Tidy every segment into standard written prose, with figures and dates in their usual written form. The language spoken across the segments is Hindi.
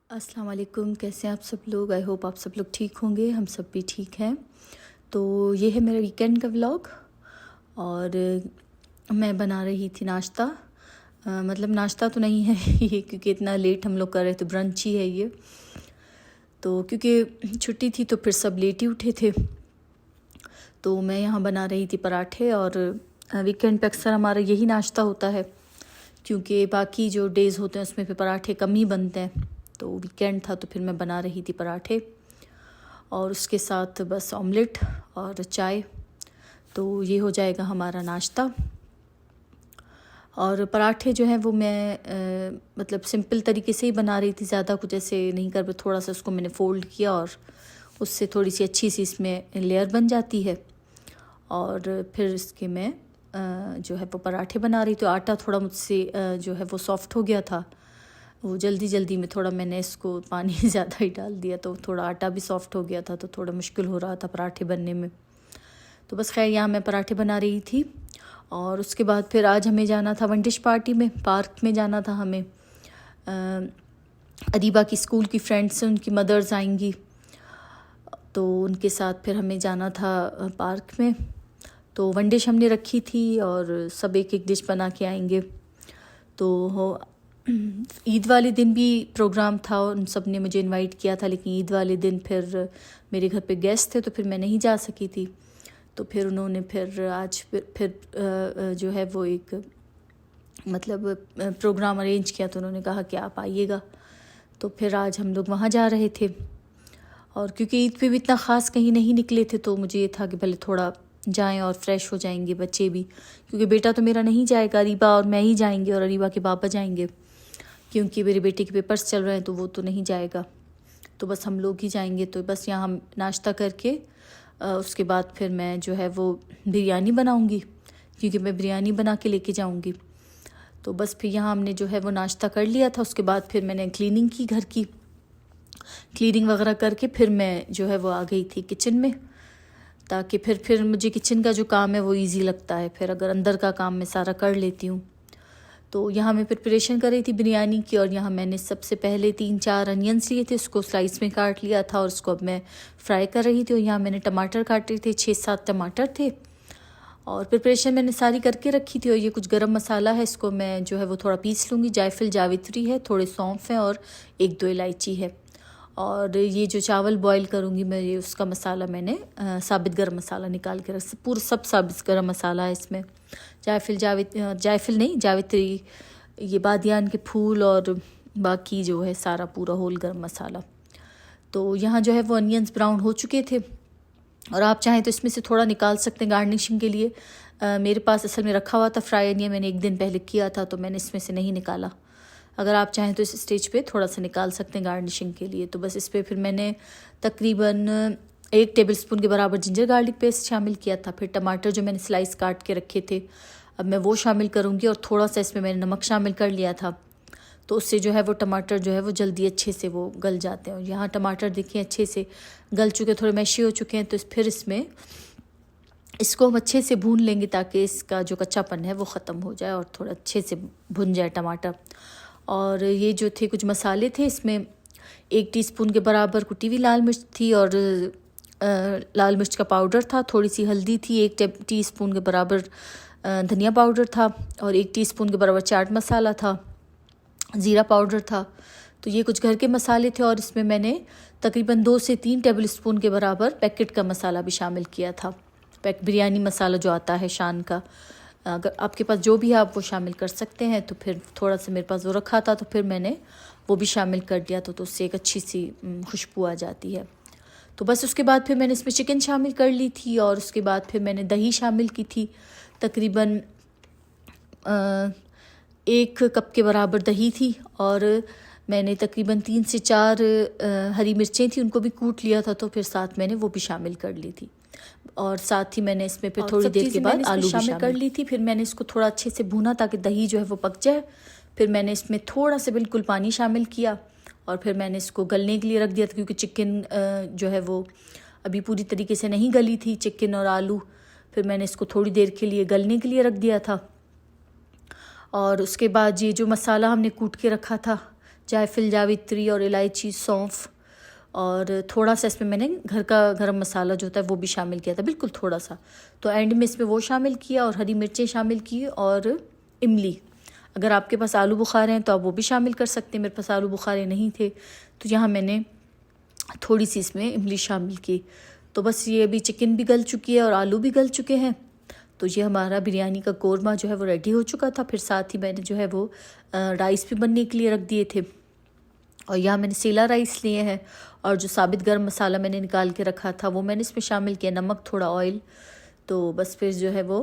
अस्सलाम वालेकुम। कैसे हैं आप सब लोग? आई होप आप सब लोग ठीक होंगे। हम सब भी ठीक हैं। तो ये है मेरा वीकेंड का व्लॉग और मैं बना रही थी नाश्ता। मतलब नाश्ता तो नहीं है ये, क्योंकि इतना लेट हम लोग कर रहे थे, ब्रंच ही है ये। तो क्योंकि छुट्टी थी तो फिर सब लेट ही उठे थे, तो मैं यहाँ बना रही थी पराठे। और वीकेंड पे अक्सर हमारा यही नाश्ता होता है, क्योंकि बाकी जो डेज़ होते हैं उसमें फिर पराठे कम ही बनते हैं। तो वीकेंड था तो फिर मैं बना रही थी पराठे और उसके साथ बस ऑमलेट और चाय। तो ये हो जाएगा हमारा नाश्ता। और पराठे जो हैं वो मैं मतलब सिंपल तरीके से ही बना रही थी, ज़्यादा कुछ ऐसे नहीं कर। थोड़ा सा उसको मैंने फ़ोल्ड किया और उससे थोड़ी सी अच्छी सी इसमें लेयर बन जाती है। और फिर इसके मैं जो है वो पराठे बना रही थी। तो आटा थोड़ा मुझसे जो है वो सॉफ़्ट हो गया था, वो जल्दी जल्दी में थोड़ा मैंने इसको पानी ज़्यादा ही डाल दिया, तो थोड़ा आटा भी सॉफ़्ट हो गया था, तो थोड़ा मुश्किल हो रहा था पराठे बनने में। तो बस खैर यहाँ मैं पराठे बना रही थी। और उसके बाद फिर आज हमें जाना था वन डिश पार्टी में, पार्क में जाना था हमें। अरीबा की स्कूल की फ्रेंड्स हैं, उनकी मदर्स आएंगी, तो उनके साथ फिर हमें जाना था पार्क में। तो वन डिश हमने रखी थी और सब एक एक डिश बना के आएंगे। तो ईद वाले दिन भी प्रोग्राम था, उन सब ने मुझे इनवाइट किया था, लेकिन ईद वाले दिन फिर मेरे घर पे गेस्ट थे तो फिर मैं नहीं जा सकी थी। तो फिर उन्होंने फिर आज फिर जो है वो एक मतलब प्रोग्राम अरेंज किया, तो उन्होंने कहा कि आप आइएगा। तो फिर आज हम लोग वहाँ जा रहे थे। और क्योंकि ईद पे भी इतना ख़ास कहीं नहीं निकले थे, तो मुझे ये था कि पहले थोड़ा जाएं और फ्रेश हो जाएंगे बच्चे भी, क्योंकि बेटा तो मेरा नहीं जाएगा, अरीबा और मैं ही जाएंगे और अरीबा के पापा जाएंगे, क्योंकि मेरे बेटे के पेपर्स चल रहे हैं तो वो तो नहीं जाएगा। तो बस हम लोग ही जाएंगे। तो बस यहाँ हम नाश्ता करके उसके बाद फिर मैं जो है वो बिरयानी बनाऊंगी, क्योंकि मैं बिरयानी बना के लेके जाऊंगी। तो बस फिर यहाँ हमने जो है वो नाश्ता कर लिया था। उसके बाद फिर मैंने क्लीनिंग की, घर की क्लीनिंग वगैरह करके फिर मैं जो है वो आ गई थी किचन में, ताकि फिर मुझे किचन का जो काम है वो इजी लगता है। फिर अगर अंदर का काम मैं सारा कर लेती हूँ। तो यहाँ मैं प्रिपरेशन कर रही थी बिरयानी की, और यहाँ मैंने सबसे पहले 3-4 अनियंस लिए थे, उसको स्लाइस में काट लिया था और उसको अब मैं फ्राई कर रही थी। और यहाँ मैंने टमाटर काटे थे, 6-7 टमाटर थे, और प्रिपरेशन मैंने सारी करके रखी थी। और ये कुछ गरम मसाला है, इसको मैं जो है वो थोड़ा पीस लूँगी। जायफल जावित्री है, थोड़े सौंफ हैं और 1-2 इलायची है। और ये जो चावल बॉईल करूँगी मैं, ये उसका मसाला मैंने साबित गरम मसाला निकाल के रख, पूरा सब साबित गरम मसाला है इसमें। जायफल नहीं, जावित्री, ये बादियान के फूल और बाकी जो है सारा पूरा होल गरम मसाला। तो यहाँ जो है वो अनियंस ब्राउन हो चुके थे, और आप चाहें तो इसमें से थोड़ा निकाल सकते हैं गार्निशिंग के लिए। मेरे पास असल में रखा हुआ था फ्राई अनियन, मैंने एक दिन पहले किया था, तो मैंने इसमें से नहीं निकाला। अगर आप चाहें तो इस स्टेज पे थोड़ा सा निकाल सकते हैं गार्निशिंग के लिए। तो बस इस पर फिर मैंने तकरीबन 1 टेबलस्पून के बराबर जिंजर गार्लिक पेस्ट शामिल किया था। फिर टमाटर जो मैंने स्लाइस काट के रखे थे, अब मैं वो शामिल करूँगी। और थोड़ा सा इसमें मैंने नमक शामिल कर लिया था, तो उससे जो है वो टमाटर जो है वो जल्दी अच्छे से वो गल जाते हैं। और यहाँ टमाटर देखिए अच्छे से गल चुके, थोड़े मैशी हो चुके हैं। तो फिर इसमें इसको हम अच्छे से भून लेंगे, ताकि इसका जो कच्चापन है वो ख़त्म हो जाए और थोड़ा अच्छे से भुन जाए टमाटर। और ये जो थे कुछ मसाले थे, इसमें 1 टीस्पून के बराबर कुटी हुई लाल मिर्च थी, और लाल मिर्च का पाउडर था, थोड़ी सी हल्दी थी, 1 टीस्पून के बराबर धनिया पाउडर था, और 1 टीस्पून के बराबर चाट मसाला था, ज़ीरा पाउडर था। तो ये कुछ घर के मसाले थे। और इसमें मैंने तकरीबन 2 से 3 टेबलस्पून के बराबर पैकेट का मसाला भी शामिल किया था, बिरयानी मसाला जो आता है शान का। अगर आपके पास जो भी है आप वो शामिल कर सकते हैं। तो फिर थोड़ा सा मेरे पास वो रखा था, तो फिर मैंने वो भी शामिल कर दिया, तो उससे एक अच्छी सी खुशबू आ जाती है। तो बस उसके बाद फिर मैंने इसमें चिकन शामिल कर ली थी, और उसके बाद फिर मैंने दही शामिल की थी। तकरीबन 1 कप के बराबर दही थी, और मैंने तकरीबन 3 से 4 हरी मिर्चें थी, उनको भी कूट लिया था, तो फिर साथ मैंने वो भी शामिल कर ली थी। और साथ ही मैंने इसमें फिर थोड़ी देर के बाद आलू भी शामिल कर ली थी। फिर मैंने इसको थोड़ा अच्छे से भूना, ताकि दही जो है वो पक जाए। फिर मैंने इसमें थोड़ा सा बिल्कुल पानी शामिल किया, और फिर मैंने इसको गलने के लिए रख दिया था, क्योंकि चिकन जो है वो अभी पूरी तरीके से नहीं गली थी, चिकन और आलू। फिर मैंने इसको थोड़ी देर के लिए गलने के लिए रख दिया था। और उसके बाद ये जो मसाला हमने कूट के रखा था, जायफल, जावित्री और इलायची, सौंफ, और थोड़ा सा इसमें मैंने घर का गरम मसाला जो होता है वो भी शामिल किया था, बिल्कुल थोड़ा सा। तो एंड में इसमें वो शामिल किया और हरी मिर्चें शामिल की और इमली। अगर आपके पास आलू बुखारे हैं तो आप वो भी शामिल कर सकते हैं। मेरे पास आलू बुखारे नहीं थे तो यहाँ मैंने थोड़ी सी इसमें इमली शामिल की। तो बस ये अभी चिकन भी गल चुकी है और आलू भी गल चुके हैं। तो ये हमारा बिरयानी का कोरमा जो है वो रेडी हो चुका था। फिर साथ ही मैंने जो है वो राइस भी बनने के लिए रख दिए थे, और यहाँ मैंने सेला राइस लिए हैं, और जो साबित गरम मसाला मैंने निकाल के रखा था वो मैंने इसमें शामिल किया, नमक, थोड़ा ऑयल। तो बस फिर जो है वो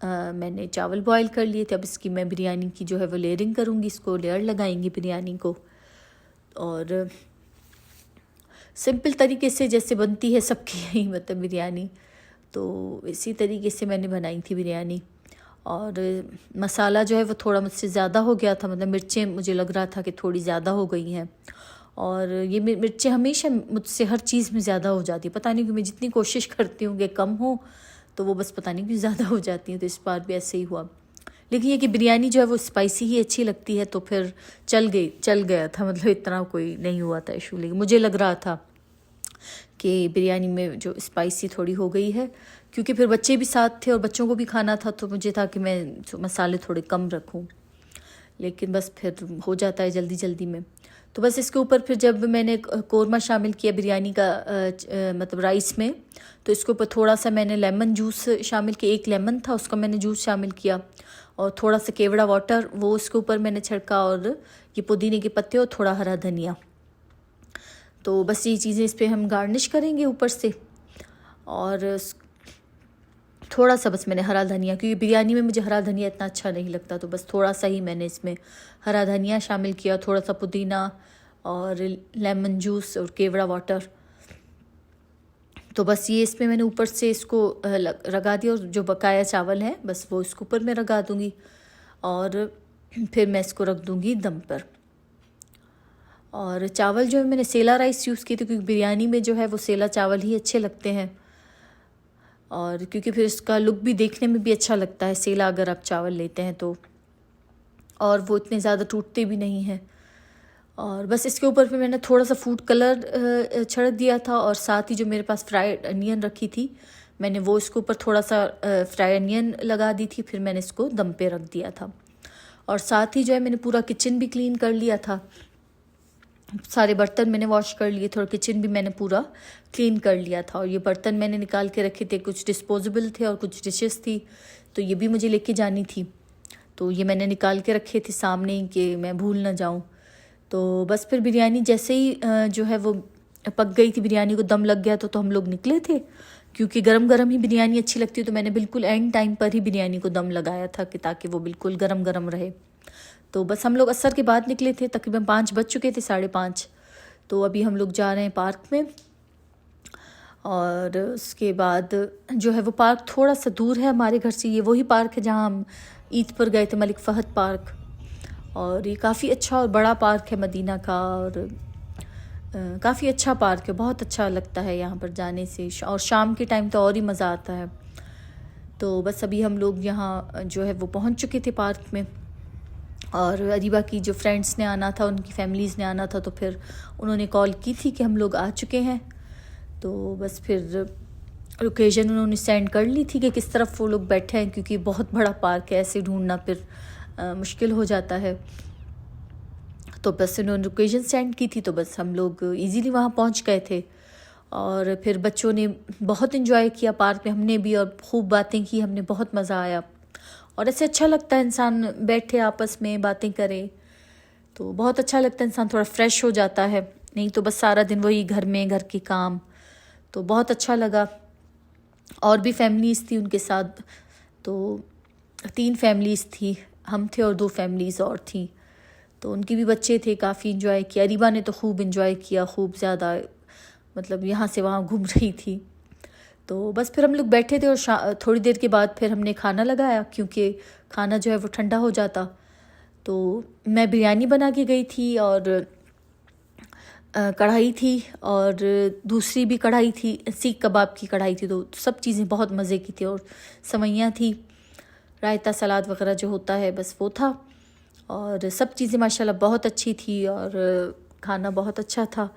मैंने चावल बॉईल कर लिए थे। अब इसकी मैं बिरयानी की जो है वो लेयरिंग करूँगी, इसको लेयर लगाएंगी बिरयानी को। और सिंपल तरीके से जैसे बनती है सबकी यही मतलब बिरयानी, तो इसी तरीके से मैंने बनाई थी बिरयानी। और मसाला जो है वो थोड़ा मुझसे ज़्यादा हो गया था, मतलब मिर्चें मुझे लग रहा था कि थोड़ी ज़्यादा हो गई हैं। और ये मिर्चें हमेशा मुझसे हर चीज़ में ज़्यादा हो जाती है, पता नहीं क्यों। मैं जितनी कोशिश करती हूँ कि कम हो तो वो बस पता नहीं क्यों ज़्यादा हो जाती है। तो इस बार भी ऐसे ही हुआ। लेकिन ये कि बिरयानी जो है वो स्पाइसी ही अच्छी लगती है, तो फिर चल गया था, मतलब इतना कोई नहीं हुआ था इशू। लेकिन मुझे लग रहा था कि बिरयानी में जो स्पाइसी थोड़ी हो गई है, क्योंकि फिर बच्चे भी साथ थे और बच्चों को भी खाना था, तो मुझे था कि मैं मसाले थोड़े कम रखूं। लेकिन बस फिर हो जाता है जल्दी जल्दी में। तो बस इसके ऊपर फिर जब मैंने कोरमा शामिल किया बिरयानी का मतलब राइस में, तो इसके ऊपर थोड़ा सा मैंने लेमन जूस शामिल किया। एक लेमन था उसका मैंने जूस शामिल किया, और थोड़ा सा केवड़ा वाटर वो उसके ऊपर मैंने छिड़का, और ये पुदीने के पत्ते और थोड़ा हरा धनिया। तो बस ये चीज़ें इस पर हम गार्निश करेंगे ऊपर से। और थोड़ा सा बस मैंने हरा धनिया, क्योंकि बिरयानी में मुझे हरा धनिया इतना अच्छा नहीं लगता, तो बस थोड़ा सा ही मैंने इसमें हरा धनिया शामिल किया, थोड़ा सा पुदीना और लेमन जूस और केवड़ा वाटर। तो बस ये इसमें मैंने ऊपर से इसको लगा दिया, और जो बकाया चावल है बस वो इसके ऊपर मैं लगा दूँगी, और फिर मैं इसको रख दूँगी दम पर। और चावल जो है मैंने सेला राइस यूज़ किए थे, क्योंकि बिरयानी में जो है वो सेला चावल ही अच्छे लगते हैं, और क्योंकि फिर इसका लुक भी देखने में भी अच्छा लगता है सेला अगर आप चावल लेते हैं तो, और वो इतने ज़्यादा टूटते भी नहीं हैं। और बस इसके ऊपर फिर मैंने थोड़ा सा फूड कलर छिड़क दिया था, और साथ ही जो मेरे पास फ्राइड अनियन रखी थी मैंने वो इसके ऊपर थोड़ा सा फ्राइड अनियन लगा दी थी। फिर मैंने इसको दम पे रख दिया था, और साथ ही जो है मैंने पूरा किचन भी क्लीन कर लिया था। सारे बर्तन मैंने वॉश कर लिए थे, और किचन भी मैंने पूरा क्लीन कर लिया था। और ये बर्तन मैंने निकाल के रखे थे, कुछ डिस्पोजेबल थे और कुछ डिशेस थी, तो ये भी मुझे लेके जानी थी। तो ये मैंने निकाल के रखे थे सामने ही कि मैं भूल ना जाऊं। तो बस फिर बिरयानी जैसे ही जो है वो पक गई थी, बिरयानी को दम लग गया तो हम लोग निकले थे, क्योंकि गरम गरम ही बिरयानी अच्छी लगती है। तो मैंने बिल्कुल एंड टाइम पर ही बिरयानी को दम लगाया था कि ताकि वो बिल्कुल गरम गरम रहे। तो बस हम लोग असर के बाद निकले थे, तकरीबन 5 बज चुके थे, 5:30। तो अभी हम लोग जा रहे हैं पार्क में, और उसके बाद जो है वो पार्क थोड़ा सा दूर है हमारे घर से। ये वही पार्क है जहाँ हम ईद पर गए थे, मलिक फ़हद पार्क। और ये काफ़ी अच्छा और बड़ा पार्क है मदीना का, और काफ़ी अच्छा पार्क है, बहुत अच्छा लगता है यहाँ पर जाने से, और शाम के टाइम तो और ही मज़ा आता है। तो बस अभी हम लोग यहाँ जो है वो पहुँच चुके थे पार्क में, और अरीबा की जो फ्रेंड्स ने आना था, उनकी फैमिलीज़ ने आना था, तो फिर उन्होंने कॉल की थी कि हम लोग आ चुके हैं। तो बस फिर लोकेशन उन्होंने सेंड कर ली थी कि किस तरफ वो लोग बैठे हैं, क्योंकि बहुत बड़ा पार्क है, ऐसे ढूंढना फिर मुश्किल हो जाता है। तो बस उन्होंने लोकेशन सेंड की थी, तो बस हम लोग इजीली वहाँ पहुँच गए थे। और फिर बच्चों ने बहुत इन्जॉय किया पार्क में, हमने भी, और खूब बातें की, हमने बहुत मज़ा आया। और ऐसे अच्छा लगता है इंसान बैठे आपस में बातें करे, तो बहुत अच्छा लगता है, इंसान थोड़ा फ्रेश हो जाता है। नहीं तो बस सारा दिन वही घर में, घर के काम। तो बहुत अच्छा लगा। और भी फैमिलीज़ थी उनके साथ, तो 3 फैमिलीज़ थी, हम थे और 2 फैमिलीज़ और थी। तो उनके भी बच्चे थे, काफ़ी इन्जॉय किया। अरीबा ने तो खूब इन्जॉय किया, खूब ज़्यादा, मतलब यहाँ से वहाँ घूम रही थी। तो बस फिर हम लोग बैठे थे, और थोड़ी देर के बाद फिर हमने खाना लगाया, क्योंकि खाना जो है वो ठंडा हो जाता। तो मैं बिरयानी बना के गई थी, और कढ़ाई थी, और दूसरी भी कढ़ाई थी, सीख कबाब की कढ़ाई थी। तो सब चीज़ें बहुत मज़े की थी, और सेवइयाँ थी, रायता, सलाद वगैरह जो होता है बस वो था। और सब चीज़ें माशाल्लाह बहुत अच्छी थी और खाना बहुत अच्छा था।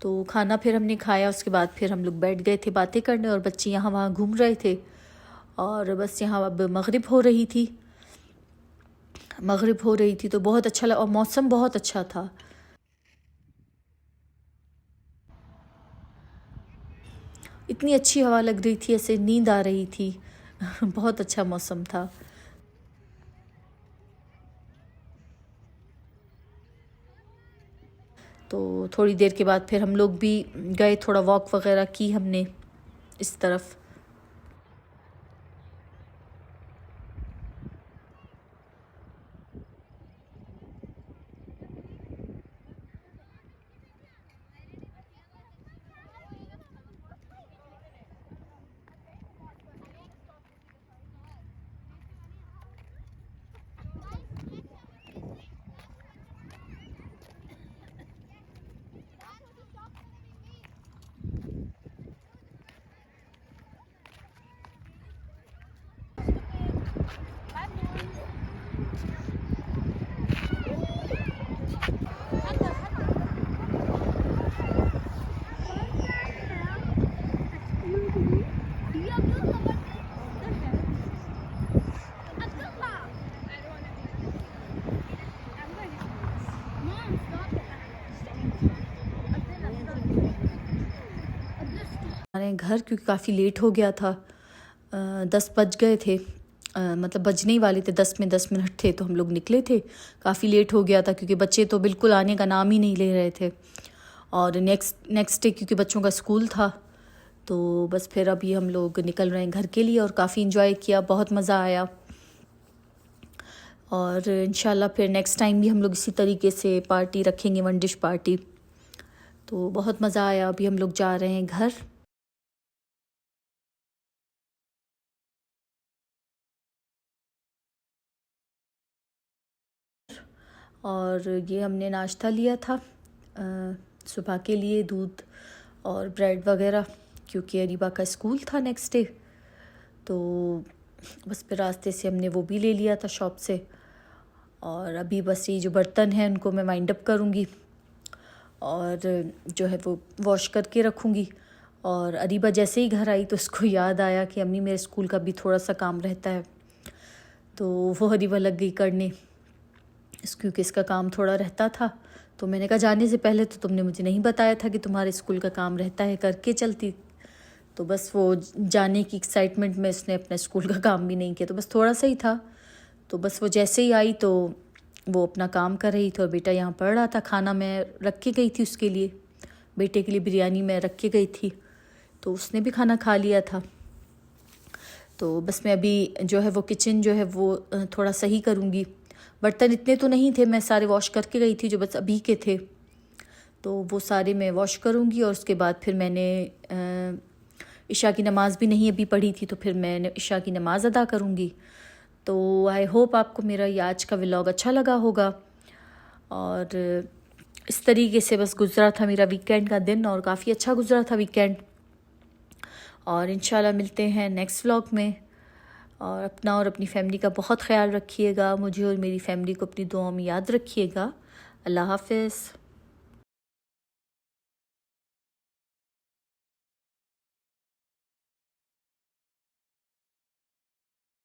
तो खाना फिर हमने खाया, उसके बाद फिर हम लोग बैठ गए थे बातें करने और बच्चे यहाँ वहाँ घूम रहे थे। और बस यहाँ अब मगरिब हो रही थी, तो बहुत अच्छा लगा और मौसम बहुत अच्छा था। इतनी अच्छी हवा लग रही थी, ऐसे नींद आ रही थी। बहुत अच्छा मौसम था। तो थोड़ी देर के बाद फिर हम लोग भी गए, थोड़ा वॉक वगैरह की हमने इस तरफ। हमारे घर क्योंकि काफ़ी लेट हो गया था, 10 बज गए थे, मतलब बजने ही वाले थे, 10 में 10 मिनट थे तो हम लोग निकले थे। काफ़ी लेट हो गया था क्योंकि बच्चे तो बिल्कुल आने का नाम ही नहीं ले रहे थे। और नेक्स्ट डे क्योंकि बच्चों का स्कूल था, तो बस फिर अभी हम लोग निकल रहे हैं घर के लिए। और काफ़ी इन्जॉय किया, बहुत मज़ा आया। और इंशाल्लाह फिर नेक्स्ट टाइम भी हम लोग इसी तरीके से पार्टी रखेंगे, वन डिश पार्टी। तो बहुत मज़ा आया। अभी हम लोग जा रहे हैं घर। और ये हमने नाश्ता लिया था सुबह के लिए, दूध और ब्रेड वगैरह, क्योंकि अरीबा का स्कूल था नेक्स्ट डे। तो बस फिर रास्ते से हमने वो भी ले लिया था शॉप से। और अभी बस ये जो बर्तन हैं उनको मैं वाइंड अप करूँगी और जो है वो वॉश करके रखूँगी। और अरीबा जैसे ही घर आई तो उसको याद आया कि अम्मी मेरे स्कूल का भी थोड़ा सा काम रहता है, तो वो अरीबा लग गई करने, क्योंकि इसका काम थोड़ा रहता था। तो मैंने कहा जाने से पहले तो तुमने मुझे नहीं बताया था कि तुम्हारे स्कूल का काम रहता है, करके चलती। तो बस वो जाने की एक्साइटमेंट में इसने अपने स्कूल का काम भी नहीं किया, तो बस थोड़ा सा ही था। तो बस वो जैसे ही आई तो वो अपना काम कर रही थी और बेटा यहाँ पढ़ रहा था। खाना मैं रख के गई थी उसके लिए, बेटे के लिए बिरयानी मैं रख के गई थी, तो उसने भी खाना खा लिया था। तो बस मैं अभी जो है वो किचन जो है वो थोड़ा सही करूँगी। बर्तन इतने तो नहीं थे, मैं सारे वॉश करके गई थी जो बस अभी के थे, तो वो सारे मैं वॉश करूँगी। और उसके बाद फिर मैंने इशा की नमाज़ भी नहीं अभी पढ़ी थी, तो फिर मैं इशा की नमाज़ अदा करूँगी। तो आई होप आपको मेरा ये आज का व्लॉग अच्छा लगा होगा। और इस तरीके से बस गुज़रा था मेरा वीकेंड का दिन, और काफ़ी अच्छा गुज़रा था वीकेंड। और इंशाल्लाह मिलते हैं नेक्स्ट व्लॉग में। और अपना और अपनी फैमिली का बहुत ख्याल रखिएगा। मुझे और मेरी फैमिली को अपनी दुआओं में याद रखिएगा। अल्लाह हाफ़िज़।